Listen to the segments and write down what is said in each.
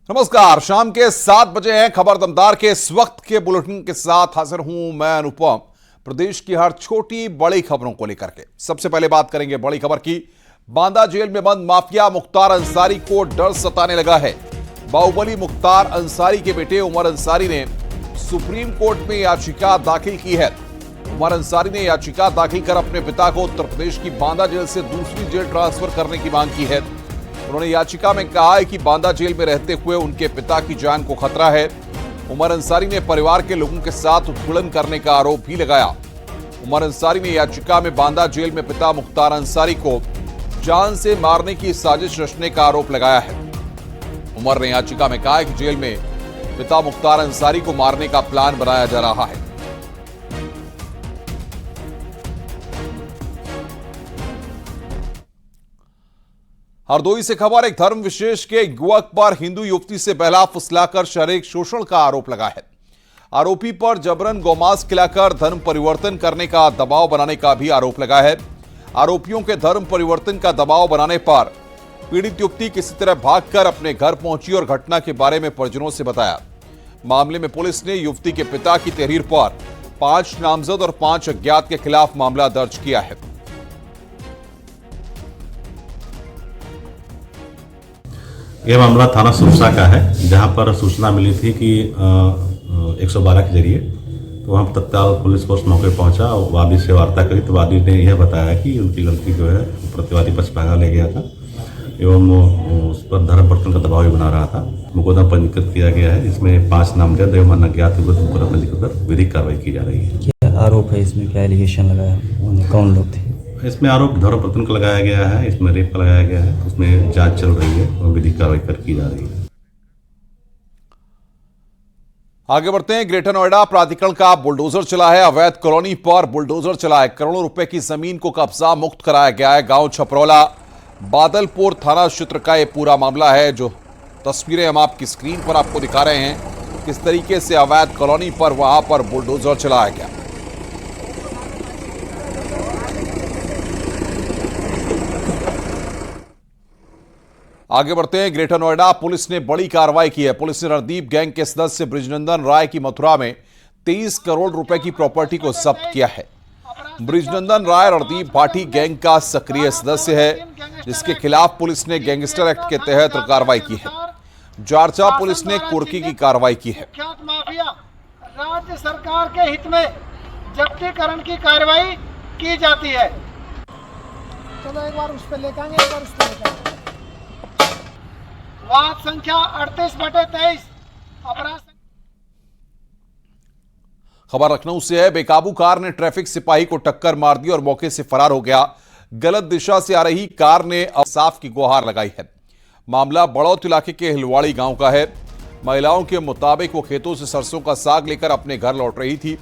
नमस्कार। शाम के 7 बजे हैं। खबर दमदार के इस वक्त के बुलेटिन के साथ हाजिर हूं मैं अनुपम। प्रदेश की हर छोटी बड़ी खबरों को लेकर के सबसे पहले बात करेंगे बड़ी खबर की। बांदा जेल में बंद माफिया मुख्तार अंसारी को डर सताने लगा है। बाहुबली मुख्तार अंसारी के बेटे उमर अंसारी ने सुप्रीम कोर्ट में याचिका दाखिल की है। उमर अंसारी ने याचिका दाखिल कर अपने पिता को उत्तर प्रदेश की बांदा जेल से दूसरी जेल ट्रांसफर करने की मांग की है। उन्होंने याचिका में कहा है कि बांदा जेल में रहते हुए उनके पिता की जान को खतरा है। उमर अंसारी ने परिवार के लोगों के साथ उत्पीड़न करने का आरोप भी लगाया। उमर अंसारी ने याचिका में बांदा जेल में पिता मुख्तार अंसारी को जान से मारने की साजिश रचने का आरोप लगाया है। उमर ने याचिका में कहा है कि जेल में पिता मुख्तार अंसारी को मारने का प्लान बनाया जा रहा है। हरदोई से खबर। एक धर्म विशेष के युवक पर हिंदू युवती से बहला फुसलाकर शारीरिक शोषण का आरोप लगा है। आरोपी पर जबरन गौमांस खिलाकर धर्म परिवर्तन करने का दबाव बनाने का भी आरोप लगा है। आरोपियों के धर्म परिवर्तन का दबाव बनाने पर पीड़ित युवती किसी तरह भागकर अपने घर पहुंची और घटना के बारे में परिजनों से बताया। मामले में पुलिस ने युवती के पिता की तहरीर पर 5 नामजद और 5 अज्ञात के खिलाफ मामला दर्ज किया है। यह मामला थाना सुरसा का है, जहां पर सूचना मिली थी कि 112 के जरिए, तो वहां तत्काल पुलिस फोर्स मौके पर पहुंचा और वादी से वार्ता करी। तो वादी ने यह बताया कि उनकी लड़की जो है प्रतिवादी पक्ष भागा ले गया था एवं उस पर धर्म परिवर्तन का दबाव भी बना रहा था। मुकदमा पंजीकृत किया गया है, जिसमें 5 नामजद एवं अज्ञात मुकदमा पंजीकृत कर विधिक कार्रवाई की जा रही है। क्या आरोप है इसमें, क्या एलिगेशन लगाया, कौन लोग थे? इसमें आरोप धर्म परिवर्तन का लगाया गया है, इसमें रेप का लगाया गया है। उसमें जांच चल रही है और विधिक कार्रवाई कर की जा रही है। आगे बढ़ते हैं। ग्रेटर नोएडा प्राधिकरण का बुलडोजर चला है। अवैध कॉलोनी पर बुलडोजर चला है। करोड़ों रुपए की जमीन को कब्जा मुक्त कराया गया है। गांव छपरौला बादलपुर थाना क्षेत्र का यह पूरा मामला है। जो तस्वीरें हम आपकी स्क्रीन पर आपको दिखा रहे हैं, किस तरीके से अवैध कॉलोनी पर वहां पर बुलडोजर चलाया गया। आगे बढ़ते हैं। ग्रेटर नोएडा पुलिस ने बड़ी कार्रवाई की है। पुलिस ने रणदीप गैंग के सदस्य ब्रिजनंदन राय की मथुरा में 23 करोड़ रुपए की प्रॉपर्टी को जब्त किया है। ब्रिजनंदन राय रणदीप भाटी गैंग का सक्रिय सदस्य है, जिसके खिलाफ पुलिस ने गैंगस्टर एक्ट के तहत कार्रवाई की है। जारचा पुलिस ने कुर्की की कार्रवाई की है। माफिया राज्य सरकार के हित में जब्तीकरण की कार्रवाई की जाती है। चलो एक बार उस पर लेकर आएंगे, एक बार उस पर लेकर वाद संख्या 38/23 अपराध। खबर लखनऊ से है। बेकाबू कार ने ट्रैफिक सिपाही को टक्कर मार दी और मौके से फरार हो गया। गलत दिशा से आ रही कार ने इंसाफ की गुहार लगाई है। मामला बड़ौत इलाके के हिलवाड़ी गांव का है। महिलाओं के मुताबिक वो खेतों से सरसों का साग लेकर अपने घर लौट रही थी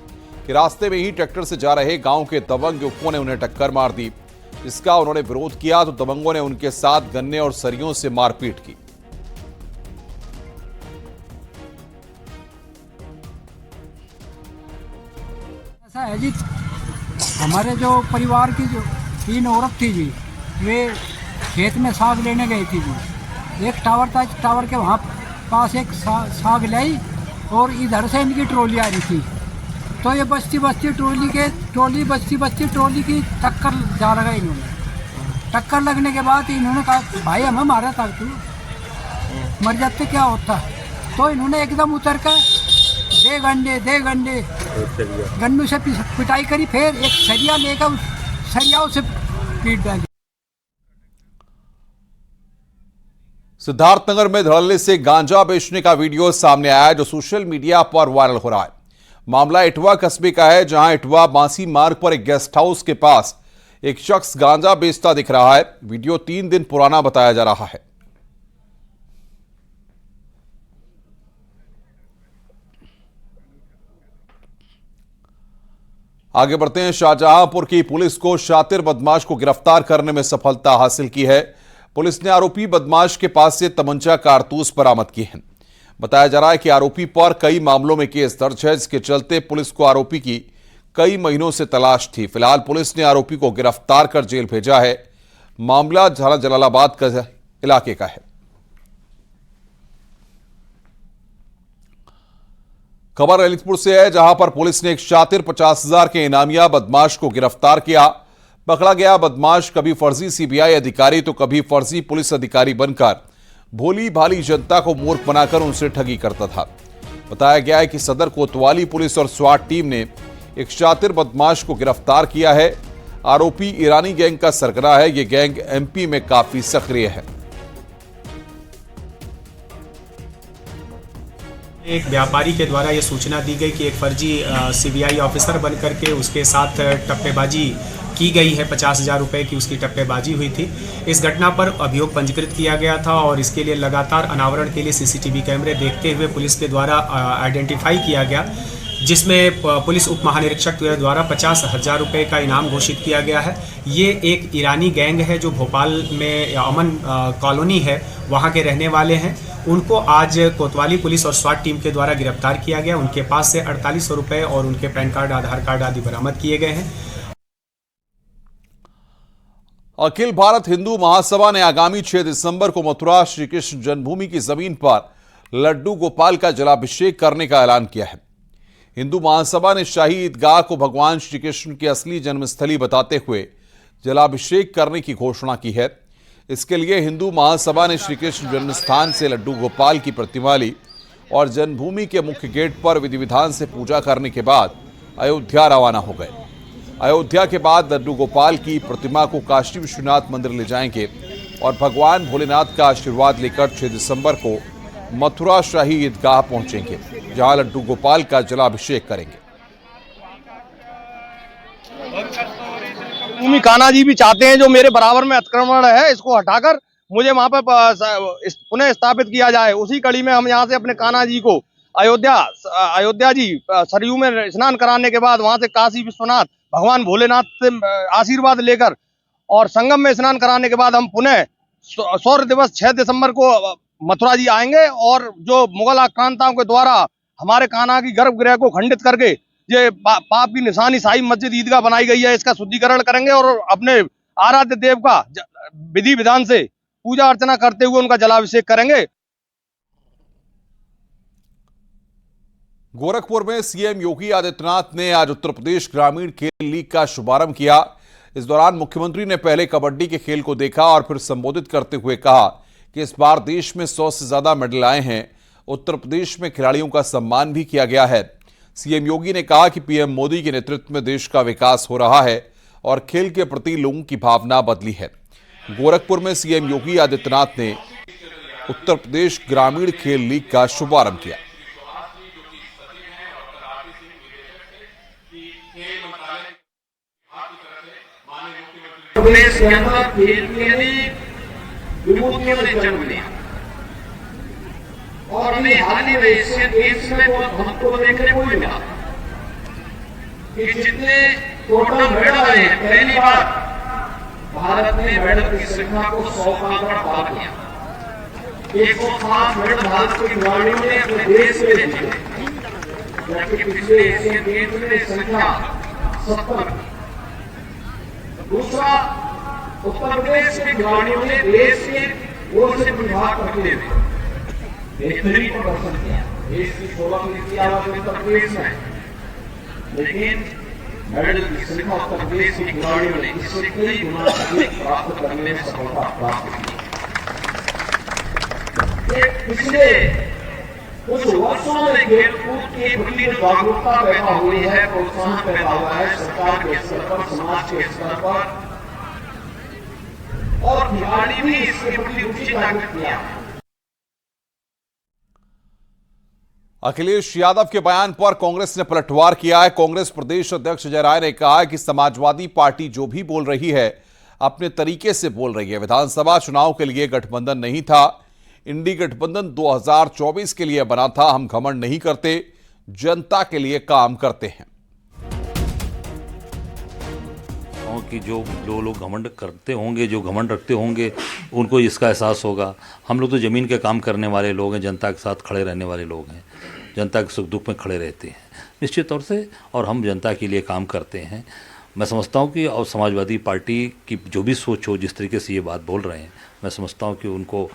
कि रास्ते में ही ट्रैक्टर से जा रहे गांव के दबंग युवकों ने उन्हें टक्कर मार दी। इसका उन्होंने विरोध किया तो दबंगों ने उनके साथ गन्ने और सरियों से मारपीट की। ऐसा है जी, हमारे जो परिवार की जो 3 औरत थी जी, वे खेत में साग लेने गई थी जी। एक टावर था, टावर के वहाँ पास एक साग लाई और इधर से इनकी ट्रॉली आ रही थी। तो ये बस्ती ट्रॉली की टक्कर जा लगा इन्होंने। टक्कर लगने के बाद इन्होंने कहा भाई हमें मारा था, तू मर जाते क्या होता। तो इन्होंने एकदम उतर कर दे गंडे गन्नू से पिटाई करी। फिर एक सरिया लेकर सरियाओं से पीट डाली। सिद्धार्थनगर में धड़ल्ले से गांजा बेचने का वीडियो सामने आया है, जो सोशल मीडिया पर वायरल हो रहा है। मामला इटवा कस्बे का है, जहां इटवा बांसी मार्ग पर एक गेस्ट हाउस के पास एक शख्स गांजा बेचता दिख रहा है। वीडियो 3 दिन पुराना बताया जा रहा है। आगे बढ़ते हैं। शाहजहांपुर की पुलिस को शातिर बदमाश को गिरफ्तार करने में सफलता हासिल की है। पुलिस ने आरोपी बदमाश के पास से तमंचा कारतूस बरामद की है। बताया जा रहा है कि आरोपी पर कई मामलों में केस दर्ज है, जिसके चलते पुलिस को आरोपी की कई महीनों से तलाश थी। फिलहाल पुलिस ने आरोपी को गिरफ्तार कर जेल भेजा है। मामला थाना जलालाबाद का इलाके का है। खबर ललितपुर से है, जहां पर पुलिस ने एक शातिर 50,000 के इनामिया बदमाश को गिरफ्तार किया। पकड़ा गया बदमाश कभी फर्जी सीबीआई अधिकारी तो कभी फर्जी पुलिस अधिकारी बनकर भोली भाली जनता को मूर्ख बनाकर उनसे ठगी करता था। बताया गया है कि सदर कोतवाली पुलिस और स्वाट टीम ने एक शातिर बदमाश को गिरफ्तार किया है। आरोपी ईरानी गैंग का सरगना है। यह गैंग एमपी में काफी सक्रिय है। एक व्यापारी के द्वारा ये सूचना दी गई कि एक फर्जी सीबीआई ऑफिसर बन करके उसके साथ टप्पेबाजी की गई है। 50,000 रुपये की उसकी टप्पेबाजी हुई थी। इस घटना पर अभियोग पंजीकृत किया गया था और इसके लिए लगातार अनावरण के लिए सीसीटीवी कैमरे देखते हुए पुलिस के द्वारा आइडेंटिफाई किया गया, जिसमें पुलिस उप महानिरीक्षक द्वारा 50,000 रुपये का इनाम घोषित किया गया है। ये एक ईरानी गैंग है जो भोपाल में अमन कॉलोनी है, वहाँ के रहने वाले हैं। उनको आज कोतवाली पुलिस और स्वाट टीम के द्वारा गिरफ्तार किया गया। उनके पास से 4800 रुपये और उनके पैन कार्ड, आधार कार्ड आदि बरामद किए गए हैं। अखिल भारत हिंदू महासभा ने आगामी 6 दिसंबर को मथुरा श्री कृष्ण जन्मभूमि की जमीन पर लड्डू गोपाल का जलाभिषेक करने का ऐलान किया है। हिंदू महासभा ने शाही ईदगाह को भगवान श्री कृष्ण की असली जन्मस्थली बताते हुए जलाभिषेक करने की घोषणा की है। इसके लिए हिंदू महासभा ने श्री कृष्ण जन्मस्थान से लड्डू गोपाल की प्रतिमा ली और जन्मभूमि के मुख्य गेट पर विधि विधान से पूजा करने के बाद अयोध्या रवाना हो गए। अयोध्या के बाद लड्डू गोपाल की प्रतिमा को काशी विश्वनाथ मंदिर ले जाएंगे और भगवान भोलेनाथ का आशीर्वाद लेकर 6 दिसंबर को मथुरा शाही ईदगाह पहुंचेंगे, जहां लड्डू गोपाल का जलाभिषेक करेंगे। भूमि कान्हा जी भी चाहते हैं जो मेरे बराबर में अतिक्रमण है, इसको हटाकर मुझे वहां पर पुनः स्थापित किया जाए। उसी कड़ी में हम यहाँ से अपने कान्हा जी को अयोध्या जी सरयू में स्नान कराने के बाद वहां से काशी विश्वनाथ भगवान भोलेनाथ से आशीर्वाद लेकर और संगम में स्नान कराने के बाद हम पुनः शौर्य दिवस 6 दिसंबर को मथुरा जी आएंगे और जो मुगल आक्रांताओं के द्वारा हमारे कान्हा की गर्भगृह को खंडित करके ये पाप की निशानी शाही मस्जिद ईदगाह बनाई गई है, इसका शुद्धिकरण करेंगे और अपने आराध्य देव का विधि विधान से पूजा अर्चना करते हुए उनका जलाभिषेक करेंगे। गोरखपुर में सीएम योगी आदित्यनाथ ने आज उत्तर प्रदेश ग्रामीण खेल लीग का शुभारंभ किया। इस दौरान मुख्यमंत्री ने पहले कबड्डी के खेल को देखा और फिर संबोधित करते हुए कहा कि इस बार देश में 100 से ज्यादा मेडल आए हैं। उत्तर प्रदेश में खिलाड़ियों का सम्मान भी किया गया है। सीएम योगी ने कहा कि पीएम मोदी के नेतृत्व में देश का विकास हो रहा है और खेल के प्रति लोगों की भावना बदली है। गोरखपुर में सीएम योगी आदित्यनाथ ने उत्तर प्रदेश ग्रामीण खेल लीग का शुभारंभ किया। प्रदेश के अंदर खेल के अनेक विभूतियों ने जन्म लिया और अभी हाल ही में एशियन गेम्स में हमको देखने को मिला कि जितने टोटल मेडल आए हैं, पहली बार भारत ने मेडल की संख्या को 100 का आंकड़ा पार किया। 105 मेडल भारत के खिलाड़ियों ने अपने देश के लिए जीते, जबकि पिछले एशियन गेम्स में संख्या 70। दूसरा, उत्तर प्रदेश के खिलाड़ियों ने देश के ओर से विभाग करते हुए बेहतरीन प्रदर्शन किया। देश की 16 की आवाज उत्तर प्रदेश में, लेकिन मेडल की संख्या उत्तर प्रदेश के खिलाड़ियों ने इससे कई गुना अधिक प्राप्त करने में सफलता प्राप्त की। पिछले कुछ वर्षों में खेलकूद के प्रति जो जागरूकता पैदा हुई है, प्रोत्साहन पैदा हुआ है सरकार के स्तर पर, समाज के स्तर पर, और खिलाड़ी भी इसके प्रति रुचि जागृत किया। अखिलेश यादव के बयान पर कांग्रेस ने पलटवार किया है। कांग्रेस प्रदेश अध्यक्ष अजय राय ने कहा है कि समाजवादी पार्टी जो भी बोल रही है अपने तरीके से बोल रही है। विधानसभा चुनाव के लिए गठबंधन नहीं था, इंडी गठबंधन 2024 के लिए बना था। हम घमंड नहीं करते, जनता के लिए काम करते हैं। कि जो लोग घमंड करते होंगे, जो घमंड रखते होंगे, उनको इसका एहसास होगा। हम लोग तो ज़मीन के काम करने वाले लोग हैं, जनता के साथ खड़े रहने वाले लोग हैं, जनता के सुख दुख में खड़े रहते हैं निश्चित तौर से, और हम जनता के लिए काम करते हैं। मैं समझता हूँ कि और समाजवादी पार्टी की जो भी सोच हो, जिस तरीके से ये बात बोल रहे हैं, मैं समझता हूँ कि उनको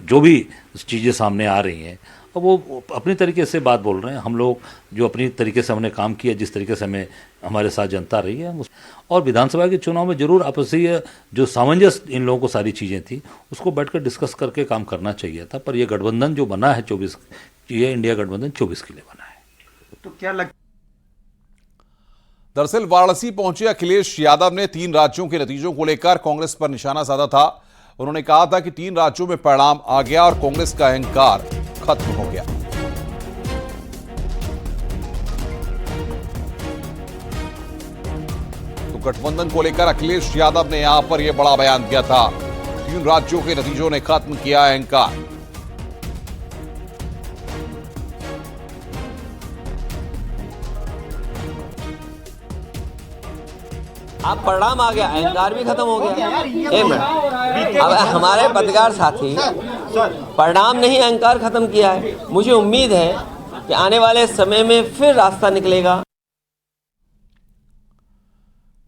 जो भी चीज़ें सामने आ रही हैं और वो अपनी तरीके से बात बोल रहे हैं। हम लोग जो अपनी तरीके से हमने काम किया, जिस तरीके से हमें हमारे साथ जनता रही है, और विधानसभा के चुनाव में जरूर आपसी जो सामंजस्य इन लोगों को सारी चीज़ें थी उसको बैठकर डिस्कस करके काम करना चाहिए था। पर यह गठबंधन जो बना है 24, ये इंडिया गठबंधन 24 के लिए बना है। तो क्या दरअसल वाराणसी पहुंचे अखिलेश यादव ने 3 राज्यों के नतीजों को लेकर कांग्रेस पर निशाना साधा था। उन्होंने कहा था कि 3 राज्यों में परिणाम आ गया और कांग्रेस का अहंकार खत्म हो गया। तो गठबंधन को लेकर अखिलेश यादव ने यहां पर यह बड़ा बयान दिया था। 3 राज्यों के नतीजों ने खत्म किया अहंकार। अब परिणाम आ गया, अहंकार भी खत्म हो गया। अब हमारे पत्रकार साथी परिणाम नहीं अहंकार खत्म किया है। मुझे उम्मीद है कि आने वाले समय में फिर रास्ता निकलेगा।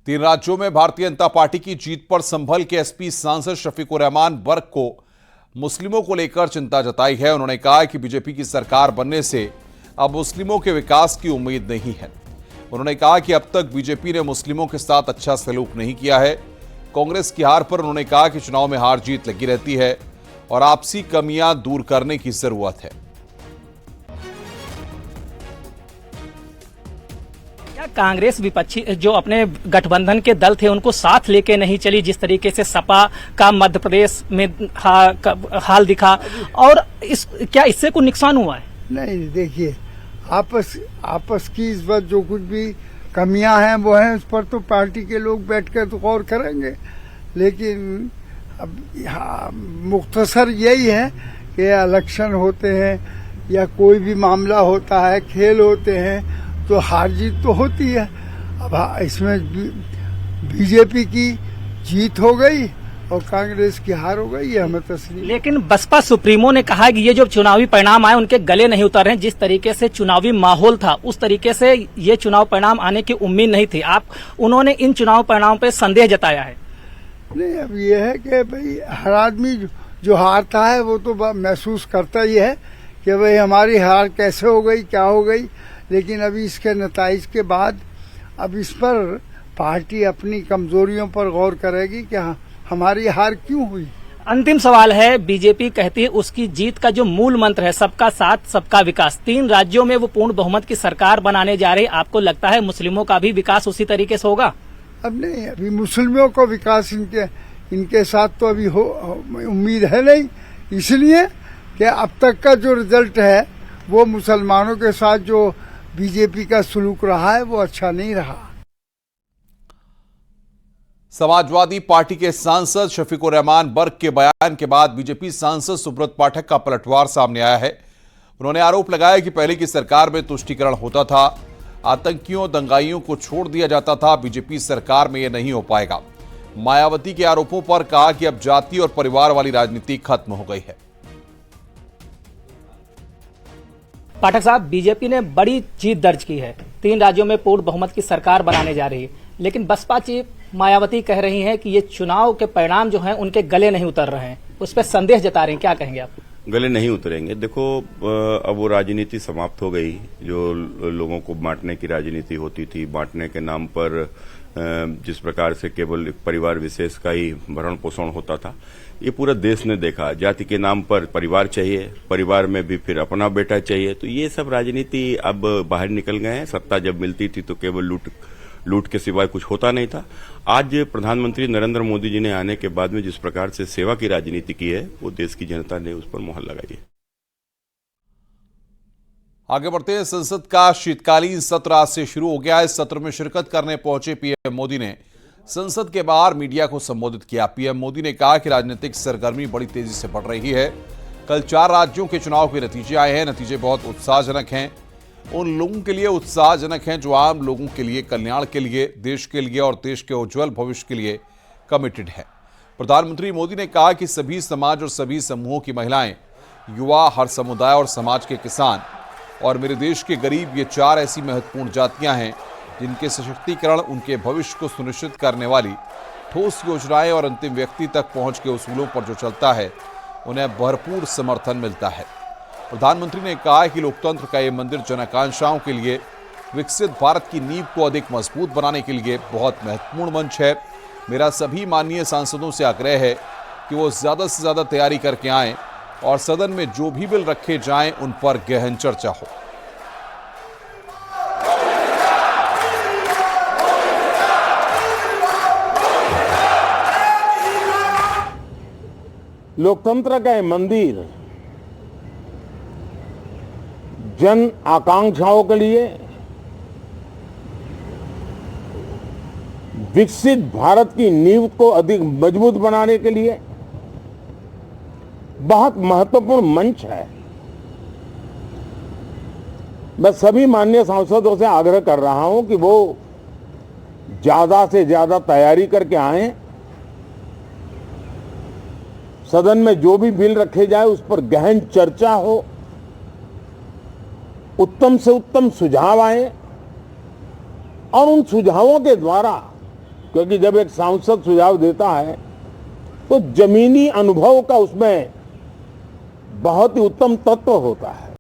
3 राज्यों में भारतीय जनता पार्टी की जीत पर संभल के एसपी सांसद शफीकुर रहमान बर्क को मुस्लिमों को लेकर चिंता जताई है। उन्होंने कहा कि बीजेपी की सरकार बनने से अब मुस्लिमों के विकास की उम्मीद नहीं है। उन्होंने कहा कि अब तक बीजेपी ने मुस्लिमों के साथ अच्छा सलूक नहीं किया है। कांग्रेस की हार पर उन्होंने कहा कि चुनाव में हार जीत लगी रहती है और आपसी कमियां दूर करने की जरूरत है। कांग्रेस विपक्षी जो अपने गठबंधन के दल थे उनको साथ लेके नहीं चली, जिस तरीके से सपा का मध्य प्रदेश में हाल दिखा, और क्या इससे कोई नुकसान हुआ है? नहीं, देखिए आपस की इस बात जो कुछ भी कमियां हैं वो हैं, उस पर तो पार्टी के लोग बैठकर तो गौर करेंगे। लेकिन अब मुख्तसर यही है कि इलेक्शन होते हैं या कोई भी मामला होता है, खेल होते हैं, तो हार जीत तो होती है। अब इसमें बीजेपी की जीत हो गई और कांग्रेस की हार हो गई, ये हमें तस्लीम। लेकिन बसपा सुप्रीमो ने कहा कि ये जो चुनावी परिणाम आए उनके गले नहीं उतर रहे हैं। जिस तरीके से चुनावी माहौल था उस तरीके से ये चुनाव परिणाम आने की उम्मीद नहीं थी। उन्होंने इन चुनाव परिणाम पर संदेह जताया है। नहीं, अब ये है कि भाई हर आदमी जो हारता है वो तो महसूस करता ही है कि भाई हमारी हार कैसे हो गई, क्या हो गई। लेकिन अभी इसके नताइज के बाद अब इस पर पार्टी अपनी कमजोरियों पर गौर करेगी कि हमारी हार क्यों हुई। अंतिम सवाल है, बीजेपी कहती है उसकी जीत का जो मूल मंत्र है सबका साथ सबका विकास, 3 राज्यों में वो पूर्ण बहुमत की सरकार बनाने जा रही। आपको लगता है मुस्लिमों का भी विकास उसी तरीके से होगा? अब नहीं, अभी मुस्लिमों का विकास इनके साथ तो अभी उम्मीद है नहीं, इसलिए कि अब तक का जो रिजल्ट है वो मुसलमानों के साथ जो बीजेपी का सलूक रहा है वो अच्छा नहीं रहा। समाजवादी पार्टी के सांसद शफीकुर रहमान बर्क के बयान के बाद बीजेपी सांसद सुब्रत पाठक का पलटवार सामने आया है। उन्होंने आरोप लगाया कि पहले की सरकार में तुष्टीकरण होता था, आतंकियों दंगाइयों को छोड़ दिया जाता था, बीजेपी सरकार में यह नहीं हो पाएगा। मायावती के आरोपों पर कहा कि अब जाति और परिवार वाली राजनीति खत्म हो गई है। पाठक साहब, बीजेपी ने बड़ी जीत दर्ज की है, 3 राज्यों में पूर्ण बहुमत की सरकार बनाने जा रही है, लेकिन बसपा चीफ मायावती कह रही हैं कि ये चुनाव के परिणाम जो हैं उनके गले नहीं उतर रहे हैं, उस पर संदेह जता रहे हैं। क्या कहेंगे आप? गले नहीं उतरेंगे। देखो, अब वो राजनीति समाप्त हो गई जो लोगों को बांटने की राजनीति होती थी। बांटने के नाम पर जिस प्रकार से केवल परिवार विशेष का ही भरण पोषण होता था, ये पूरा देश ने देखा। जाति के नाम पर परिवार चाहिए, परिवार में भी फिर अपना बेटा चाहिए, तो ये सब राजनीति अब बाहर निकल गए हैं। सत्ता जब मिलती थी तो केवल लूट के सिवाय कुछ होता नहीं था। आज प्रधानमंत्री नरेंद्र मोदी जी ने आने के बाद में जिस प्रकार से सेवा की राजनीति की है, वो देश की जनता ने उस पर मोहर लगाई है। आगे बढ़ते हैं। संसद का शीतकालीन सत्र आज से शुरू हो गया है। इस सत्र में शिरकत करने पहुंचे पीएम मोदी ने संसद के बाहर मीडिया को संबोधित किया। पीएम मोदी ने कहा कि राजनीतिक सरगर्मी बड़ी तेजी से बढ़ रही है। कल 4 राज्यों के चुनाव के नतीजे आए हैं। नतीजे बहुत उत्साहजनक हैं। उन लोगों के लिए उत्साहजनक हैं जो आम लोगों के लिए, कल्याण के लिए, देश के लिए और देश के उज्जवल भविष्य के लिए कमिटेड है। प्रधानमंत्री मोदी ने कहा कि सभी समाज और सभी समूहों की महिलाएं, युवा, हर समुदाय और समाज के किसान और मेरे देश के गरीब, ये 4 ऐसी महत्वपूर्ण जातियां हैं जिनके सशक्तिकरण, उनके भविष्य को सुनिश्चित करने वाली ठोस योजनाएं और अंतिम व्यक्ति तक पहुंच के उसूलों पर जो चलता है उन्हें भरपूर समर्थन मिलता है। प्रधानमंत्री ने कहा है कि लोकतंत्र का ये मंदिर जन आकांक्षाओं के लिए विकसित भारत की नींव को अधिक मजबूत बनाने के लिए बहुत महत्वपूर्ण मंच है। मेरा सभी माननीय सांसदों से आग्रह है कि वो ज़्यादा से ज़्यादा तैयारी करके आएं और सदन में जो भी बिल रखे जाएं उन पर गहन चर्चा हो। लोकतंत्र का ये मंदिर जन आकांक्षाओं के लिए विकसित भारत की नींव को अधिक मजबूत बनाने के लिए बहुत महत्वपूर्ण मंच है। मैं सभी माननीय सांसदों से आग्रह कर रहा हूं कि वो ज्यादा से ज्यादा तैयारी करके आएं, सदन में जो भी बिल रखे जाए उस पर गहन चर्चा हो, उत्तम से उत्तम सुझाव आए और उन सुझावों के द्वारा, क्योंकि जब एक सांसद सुझाव देता है तो जमीनी अनुभव का उसमें बहुत ही उत्तम तत्व होता है।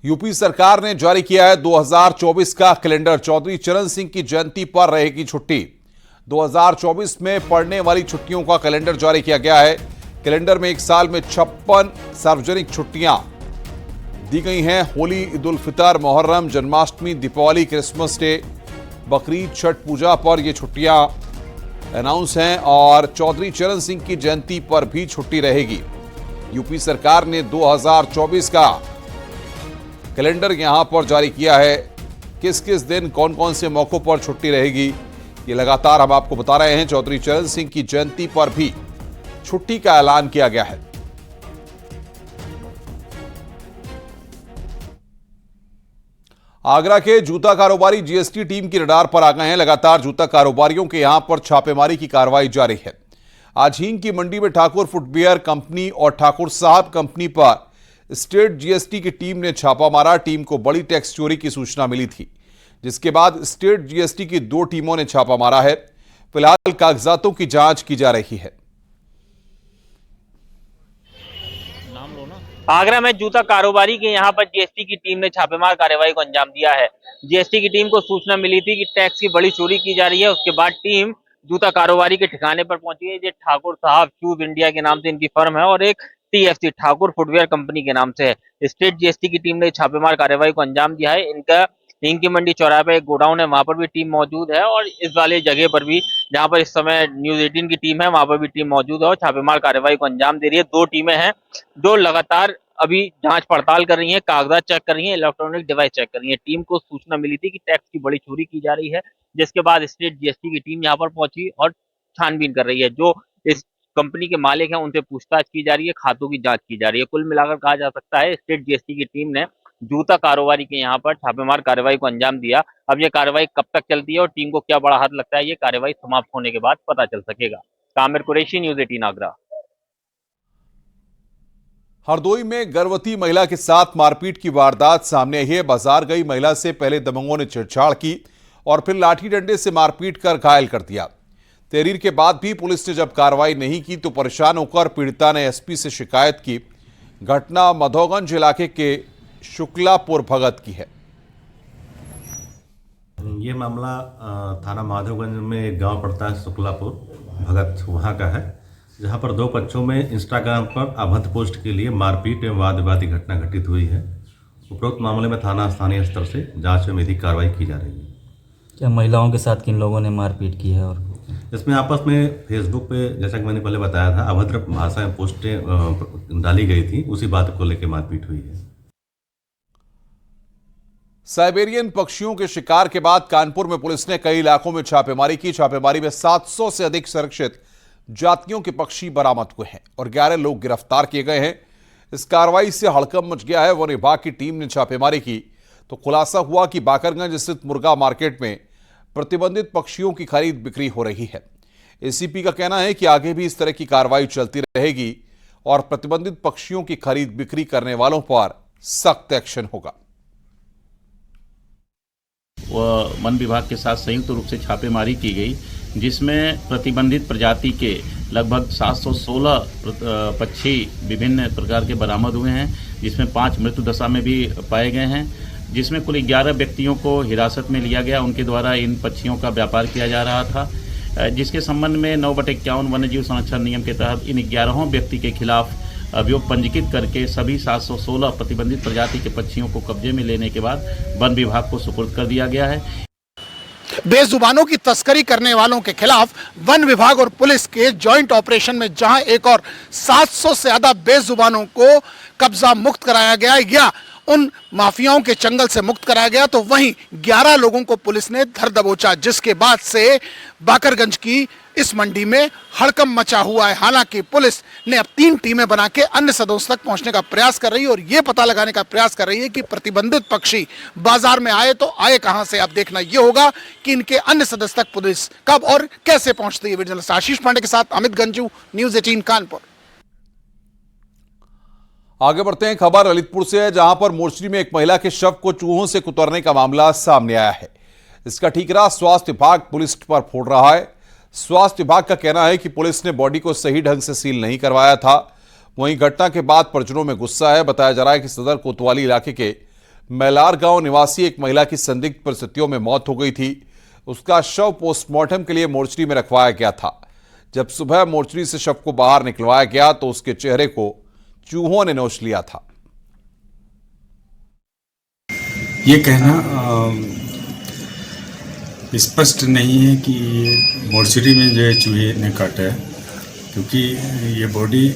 यूपी सरकार ने जारी किया है 2024 का कैलेंडर। चौधरी चरण सिंह की जयंती पर रहेगी छुट्टी। 2024 में पड़ने वाली छुट्टियों का कैलेंडर जारी किया गया है। कैलेंडर में एक साल में 56 सार्वजनिक छुट्टियां दी गई हैं। होली, ईद उल फितर, मुहर्रम, जन्माष्टमी, दीपावली, क्रिसमस डे, बकरीद, छठ पूजा पर ये छुट्टियां अनाउंस हैं और चौधरी चरण सिंह की जयंती पर भी छुट्टी रहेगी। यूपी सरकार ने 2024 का कैलेंडर यहां पर जारी किया है। किस किस दिन कौन कौन से मौकों पर छुट्टी रहेगी ये लगातार हम आपको बता रहे हैं। चौधरी चरण सिंह की जयंती पर भी छुट्टी का ऐलान किया गया है। आगरा के जूता कारोबारी जीएसटी टीम की रडार पर आ गए हैं। लगातार जूता कारोबारियों के यहां पर छापेमारी की कार्रवाई जारी है। आज हींग की मंडी में ठाकुर फुटवियर कंपनी और ठाकुर साहब कंपनी पर स्टेट जीएसटी की टीम ने छापा मारा। टीम को बड़ी टैक्स चोरी की सूचना मिली थी, जिसके बाद स्टेट जीएसटी की 2 टीमों ने छापा मारा है। फिलहाल कागजातों की जांच की जा रही है। आगरा में जूता कारोबारी के यहां पर जीएसटी की टीम ने छापेमार कार्रवाई को अंजाम दिया है। जीएसटी की टीम को सूचना मिली थी कि टैक्स की बड़ी चोरी की जा रही है। उसके बाद टीम जूता कारोबारी के ठिकाने पर पहुंची है। ये ठाकुर साहब शूज इंडिया के नाम से इनकी फर्म है और एक टीएफसी ठाकुर फुटवियर कंपनी के नाम से है। स्टेट जीएसटी की टीम ने छापेमार कार्रवाई को अंजाम दिया है। इनका हींग की मंडी चौराहे पर एक गोडाउन है, वहां पर भी टीम मौजूद है और इस वाले जगह पर भी जहां पर इस समय न्यूज 18 की टीम है वहां पर भी टीम मौजूद है और छापेमार कार्रवाई को अंजाम दे रही है। 2 टीमें हैं जो लगातार अभी जांच पड़ताल कर रही हैं, कागजात चेक कर रही हैं, इलेक्ट्रॉनिक डिवाइस चेक कर रही हैं। टीम को सूचना मिली थी कि टैक्स की बड़ी चोरी की जा रही है, जिसके बाद स्टेट जीएसटी की टीम यहां पर पहुंची और छानबीन कर रही है। जो इस कंपनी के मालिक हैं उनसे पूछताछ की जा रही है, खातों की जांच की जा रही है। कुल मिलाकर कहा जा सकता है स्टेट जीएसटी की टीम ने जूता कारोबारी के यहाँ पर छापेमार कार्रवाई को अंजाम दिया। अब ये कार्रवाई कब तक चलती है और टीम को क्या बड़ा हाथ लगता है, ये कार्रवाई समाप्त होने के बाद पता चल सकेगा। कामिर कुरैशी, न्यूज 18 आगरा। हरदोई में गर्भवती महिला के साथ मारपीट की वारदात सामने आई है। बाजार गई महिला से पहले दबंगों ने छेड़छाड़ की और फिर लाठी डंडे से मारपीट कर घायल कर दिया। तहरीर के बाद भी पुलिस ने जब कार्रवाई नहीं की तो परेशान होकर पीड़िता ने एसपी से शिकायत की। घटना मधोगंज इलाके के शुक्लापुर भगत की है। ये मामला थाना माधवगंज में एक गांव पड़ता है शुक्लापुर भगत, वहां का है, जहां पर 2 बच्चों में इंस्टाग्राम पर अभद्र पोस्ट के लिए मारपीट एवं वाद विवादी घटना घटित हुई है। उपरोक्त मामले में थाना स्थानीय स्तर से जांच में विधिक कार्रवाई की जा रही है। क्या महिलाओं के साथ किन लोगों ने मारपीट की है? और इसमें आपस में फेसबुक पे, जैसा कि मैंने पहले बताया था, अभद्र भाषा में पोस्टें डाली गई थी, उसी बात को लेकर मारपीट हुई है। साइबेरियन पक्षियों के शिकार के बाद कानपुर में पुलिस ने कई इलाकों में छापेमारी की। छापेमारी में 700 से अधिक संरक्षित जातियों के पक्षी बरामद हुए हैं और 11 लोग गिरफ्तार किए गए हैं। इस कार्रवाई से हड़कंप मच गया है। वन विभाग की टीम ने छापेमारी की तो खुलासा हुआ कि बाकरगंज स्थित मुर्गा मार्केट में प्रतिबंधित पक्षियों की खरीद बिक्री हो रही है। एसीपी का कहना है कि आगे भी इस तरह की कार्रवाई चलती रहेगी और प्रतिबंधित पक्षियों की खरीद बिक्री करने वालों पर सख्त एक्शन होगा। वन विभाग के साथ संयुक्त रूप से छापेमारी की गई। जिसमें प्रतिबंधित प्रजाति के लगभग 716 पक्षी विभिन्न प्रकार के बरामद हुए हैं, जिसमें 5 मृत्यु दशा में भी पाए गए हैं, जिसमें कुल 11 व्यक्तियों को हिरासत में लिया गया। उनके द्वारा इन पक्षियों का व्यापार किया जा रहा था, जिसके संबंध में 9/51 वन्यजीव संरक्षण नियम के तहत इन 11 व्यक्ति के खिलाफ अभियोग पंजीकृत करके सभी 716 प्रतिबंधित प्रजाति के पक्षियों को कब्जे में लेने के बाद वन विभाग को सुपुर्द कर दिया गया है। बेजुबानों की तस्करी करने वालों के खिलाफ वन विभाग और पुलिस के जॉइंट ऑपरेशन में जहां एक और 700 से ज्यादा बेजुबानों को कब्जा मुक्त कराया गया या उन माफियाओं के चंगल से मुक्त कराया गया, तो वहीं 11 लोगों को पुलिस ने धर दबोचा, जिसके बाद से बाकरगंज की इस मंडी में हड़कंप मचा हुआ है। हालांकि पुलिस ने अब 3 टीमें बना के अन्य सदस्यों तक पहुंचने का प्रयास कर रही है और ये पता लगाने का प्रयास कर रही है कि प्रतिबंधित पक्षी बाजार में आए तो आए कहां से। अब देखना यह होगा कि इनके अन्य सदस्य तक पुलिस कब और कैसे पहुंचती है। वीडियो जर्नलिस्ट आशीष पांडे के साथ अमित गंजू, न्यूज 18 कानपुर। आगे बढ़ते हैं, खबर ललितपुर से है, जहां पर मोर्चरी में एक महिला के शव को चूहों से कुतरने का मामला सामने आया है। इसका ठीकरा स्वास्थ्य विभाग पुलिस पर फोड़ रहा है। स्वास्थ्य विभाग का कहना है कि पुलिस ने बॉडी को सही ढंग से सील नहीं करवाया था। वहीं घटना के बाद परिजनों में गुस्सा है। बताया जा रहा है कि सदर कोतवाली इलाके के मैलार गांव निवासी एक महिला की संदिग्ध परिस्थितियों में मौत हो गई थी। उसका शव पोस्टमार्टम के लिए मोर्चरी में रखवाया गया था। जब सुबह मोर्चरी से शव को बाहर निकलवाया गया तो उसके चेहरे को चूहों ने नोच लिया था। ये कहना स्पष्ट नहीं है कि मोर्चरी में जो है चूहे ने काटा है, क्योंकि ये बॉडी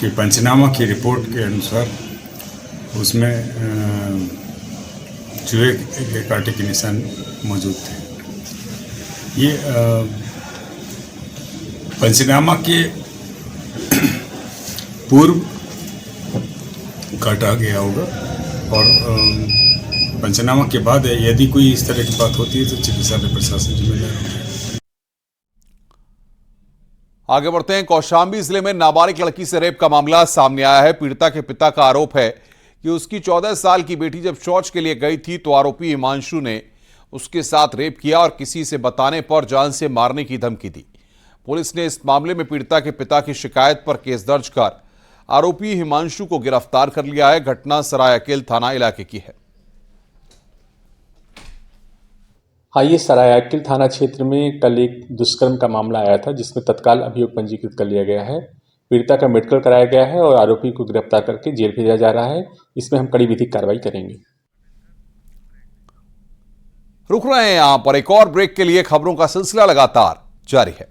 के पंचनामा की रिपोर्ट के अनुसार उसमें चूहे के काटे के निशान मौजूद थे। ये पंचनामा के पूर्व काटा गया होगा और पंचनामा के बाद यदि कोई इस तरह की बात होती है तो चिकित्सालय प्रशासन जिम्मेदार होगा। आगे बढ़ते हैं, कौशाम्बी जिले में नाबालिग लड़की से रेप का मामला सामने आया है। पीड़िता के पिता का आरोप है कि उसकी 14 साल की बेटी जब शौच के लिए गई थी तो आरोपी हिमांशु ने उसके साथ रेप किया और किसी से बताने पर जान से मारने की धमकी दी। पुलिस ने इस मामले में पीड़िता के पिता की शिकायत पर केस दर्ज कर आरोपी हिमांशु को गिरफ्तार कर लिया है। घटना सरायकेल थाना इलाके की है। ये सरायकेल थाना क्षेत्र में कल एक दुष्कर्म का मामला आया था, जिसमें तत्काल अभियोग पंजीकृत कर लिया गया है। पीड़िता का मेडिकल कराया गया है और आरोपी को गिरफ्तार करके जेल भेजा जा रहा है। इसमें हम कड़ी विधिक कार्रवाई करेंगे। रुक रहे हैं यहां पर, एक और ब्रेक के लिए खबरों का सिलसिला लगातार जारी है।